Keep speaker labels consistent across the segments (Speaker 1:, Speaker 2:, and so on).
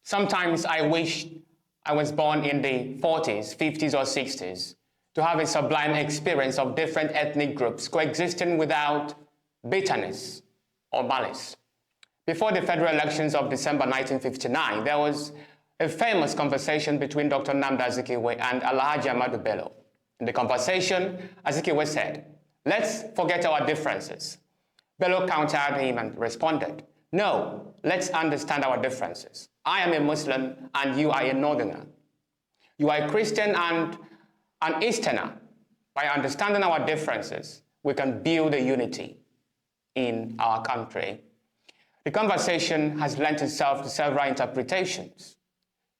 Speaker 1: Sometimes I wish I was born in the 40s, 50s, or 60s to have a sublime experience of different ethnic groups coexisting without bitterness or malice. Before the federal elections of December 1959, there was a famous conversation between Dr. Nnamdi Azikiwe and Alhaji Ahmadu Bello. In the conversation, Azikiwe said, "Let's forget our differences." Bello countered him and responded, "No, let's understand our differences. I am a Muslim and you are a Northerner. You are a Christian and an Easterner. By understanding our differences, we can build a unity in our country." The conversation has lent itself to several interpretations.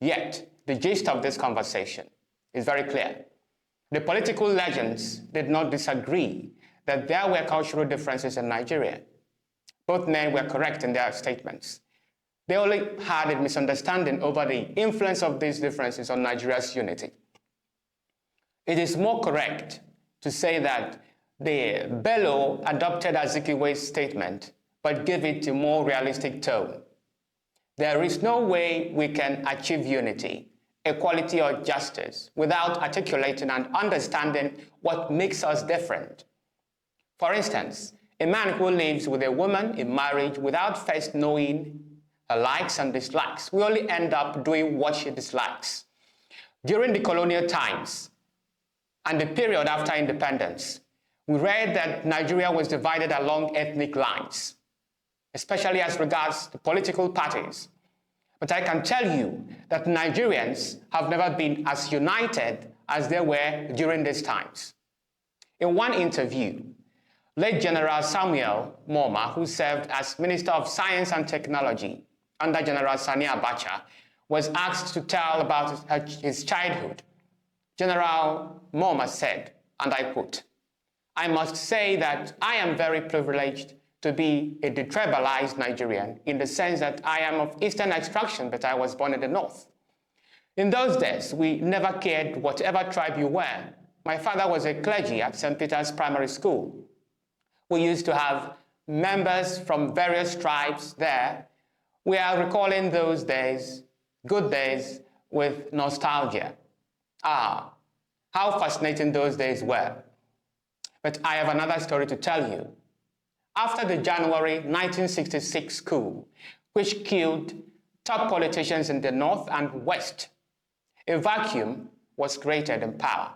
Speaker 1: Yet, the gist of this conversation is very clear. The political legends did not disagree that there were cultural differences in Nigeria. Both men were correct in their statements. They only had a misunderstanding over the influence of these differences on Nigeria's unity. It is more correct to say that the Bello adopted Azikiwe's statement but gave it a more realistic tone. There is no way we can achieve unity, equality, or justice without articulating and understanding what makes us different. For instance, a man who lives with a woman in marriage without first knowing her likes and dislikes will only end up doing what she dislikes. During the colonial times and the period after independence, we read that Nigeria was divided along ethnic lines, especially as regards the political parties. But I can tell you that Nigerians have never been as united as they were during these times. In one interview, late General Samuel Moma, who served as Minister of Science and Technology under General Sani Abacha, was asked to tell about his childhood. General Moma said, and I quote, "I must say that I am very privileged to be a detribalized Nigerian in the sense that I am of Eastern extraction, but I was born in the North. In those days, we never cared whatever tribe you were. My father was a clergy at St. Peter's Primary School. We used to have members from various tribes there. We are recalling those days, good days, with nostalgia. Ah, how fascinating those days were. But I have another story to tell you. After the January 1966 coup, which killed top politicians in the North and West, a vacuum was created in power.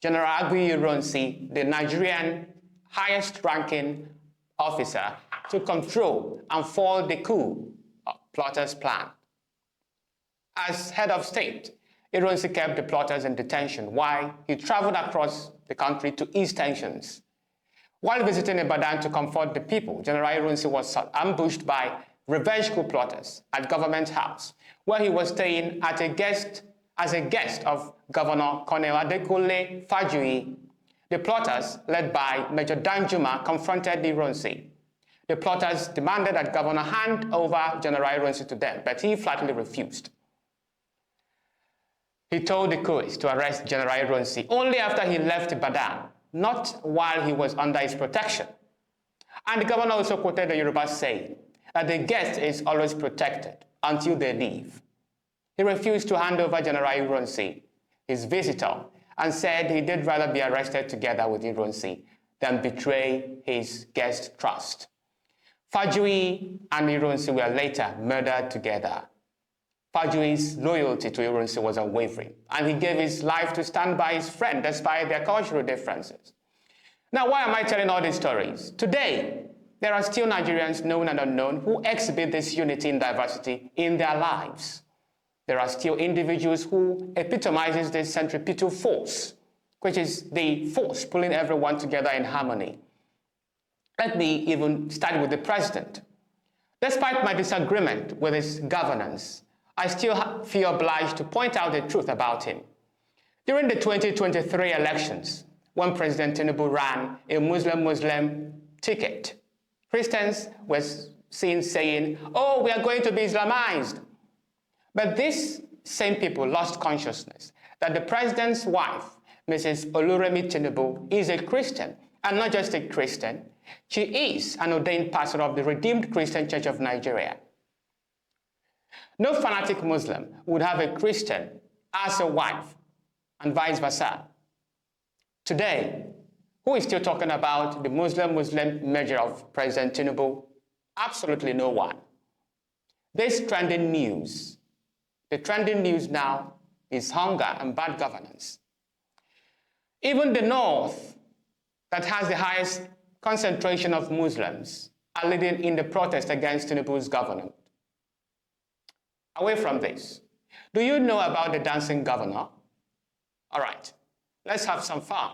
Speaker 1: General Aguiyi Ironsi, the Nigerian highest-ranking officer, took control and foiled the coup plotters' plan. As head of state, Ironsi kept the plotters in detention while he traveled across the country to ease tensions. While visiting Ibadan to comfort the people, General Ironsi was ambushed by revenge coup plotters at Government House, where he was staying as a guest of Governor Colonel Adekunle Fajuyi. The plotters, led by Major Danjuma, confronted Ironsi. The plotters demanded that Governor hand over General Ironsi to them, but he flatly refused. He told the coups to arrest General Ironsi only after he left Ibadan, not while he was under his protection. And the governor also quoted the Yoruba saying that the guest is always protected until they leave. He refused to hand over General Ironsi, his visitor, and said he did rather be arrested together with Ironsi than betray his guest trust. Fajuyi and Ironsi were later murdered together. Fajuyi's loyalty to Ironsi was unwavering, and he gave his life to stand by his friend despite their cultural differences. Now, why am I telling all these stories? Today, there are still Nigerians, known and unknown, who exhibit this unity and diversity in their lives. There are still individuals who epitomizes this centripetal force, which is the force pulling everyone together in harmony. Let me even start with the president. Despite my disagreement with his governance, I still feel obliged to point out the truth about him. During the 2023 elections, when President Tinubu ran a Muslim ticket, Christians were seen saying, "Oh, we are going to be Islamized." But these same people lost consciousness that the president's wife, Mrs. Oluremi Tinubu, is a Christian, and not just a Christian. She is an ordained pastor of the Redeemed Christian Church of Nigeria. No fanatic Muslim would have a Christian as a wife, and vice versa. Today, who is still talking about the Muslim measure of President Tinubu? Absolutely no one. This trending news, the trending news now is hunger and bad governance. Even the North, that has the highest concentration of Muslims, are leading in the protest against Tinubu's government. Away from this, do you know about the dancing governor? All right, let's have some fun.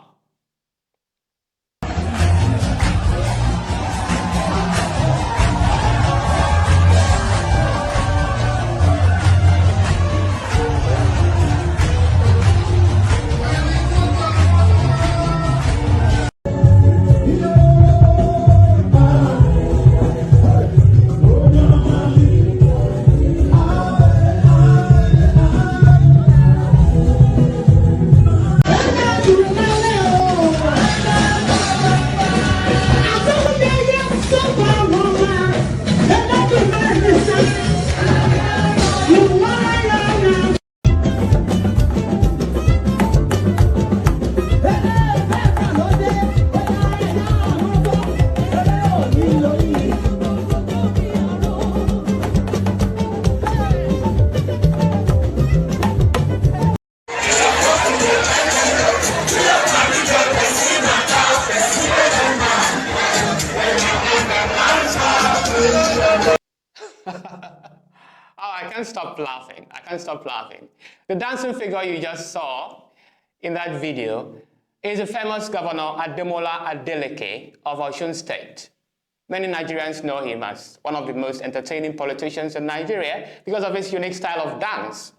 Speaker 1: Oh, I can't stop laughing. I can't stop laughing. The dancing figure you just saw in that video is the famous Governor Ademola Adeleke of Osun State. Many Nigerians know him as one of the most entertaining politicians in Nigeria because of his unique style of dance.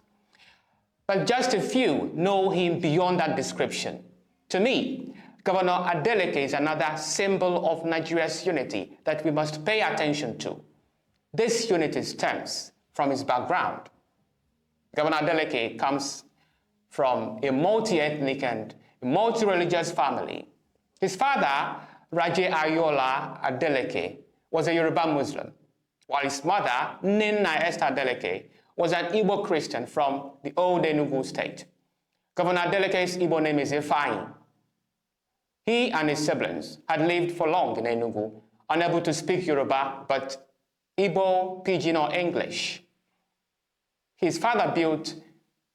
Speaker 1: But just a few know him beyond that description. To me, Governor Adeleke is another symbol of Nigeria's unity that we must pay attention to. This unity stems from his background. Governor Adeleke comes from a multi-ethnic and multi-religious family. His father, Raje Ayola Adeleke, was a Yoruba Muslim, while his mother, Nina Esther Adeleke, was an Igbo Christian from the old Enugu state. Governor Adeleke's Igbo name is Ifeanyi. He and his siblings had lived for long in Enugu, unable to speak Yoruba, but Igbo, Pidgin, or English. His father built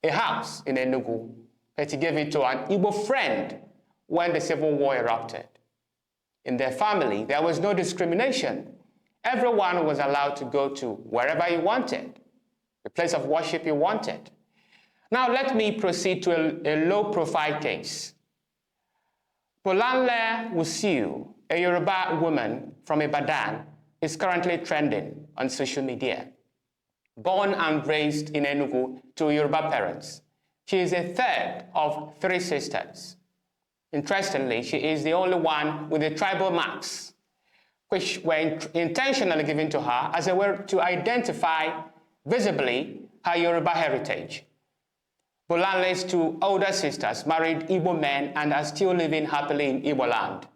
Speaker 1: a house in Enugu, but he gave it to an Igbo friend when the Civil War erupted. In their family, there was no discrimination. Everyone was allowed to go to wherever he wanted, the place of worship he wanted. Now let me proceed to a low-profile case. Bolanle Wusiu, a Yoruba woman from Ibadan, is currently trending on social media. Born and raised in Enugu to Yoruba parents, she is a third of 3 sisters. Interestingly, she is the only one with the tribal marks, which were intentionally given to her as a way to identify visibly her Yoruba heritage. Bolanle's 2 older sisters married Igbo men and are still living happily in Igbo land.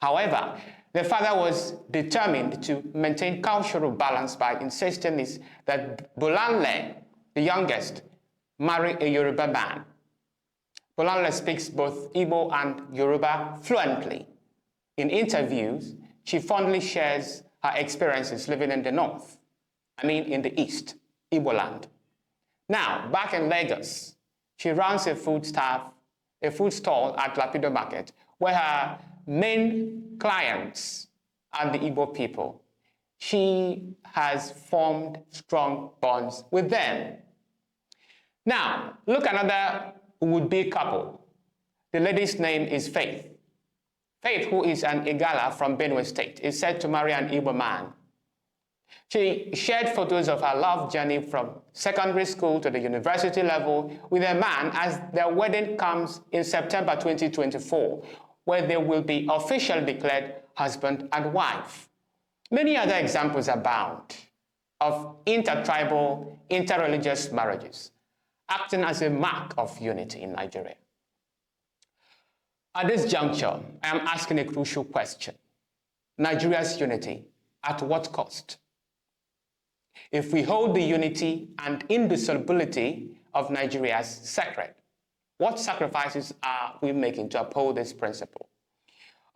Speaker 1: However, the father was determined to maintain cultural balance by insisting that Bolanle, the youngest, marry a Yoruba man. Bolanle speaks both Igbo and Yoruba fluently. In interviews, she fondly shares her experiences living in the north, in the east, Igbo land. Now, back in Lagos, she runs a food stall at Lapido Market, where her main clients are the Igbo people. She has formed strong bonds with them. Now, look another would-be couple. The lady's name is Faith. Faith, who is an Igala from Benue State, is said to marry an Igbo man. She shared photos of her love journey from secondary school to the university level with a man as their wedding comes in September 2024, where they will be officially declared husband and wife. Many other examples abound of intertribal, interreligious marriages, acting as a mark of unity in Nigeria. At this juncture, I am asking a crucial question. Nigeria's unity, at what cost? If we hold the unity and indissolubility of Nigeria as sacred, what sacrifices are we making to uphold this principle?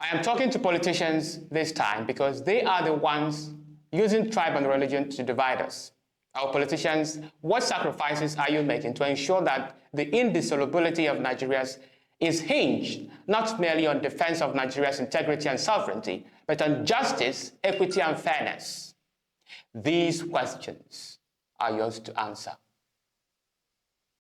Speaker 1: I am talking to politicians this time because they are the ones using tribe and religion to divide us. Our politicians, what sacrifices are you making to ensure that the indissolubility of Nigeria is hinged not merely on defense of Nigeria's integrity and sovereignty, but on justice, equity, and fairness? These questions are yours to answer.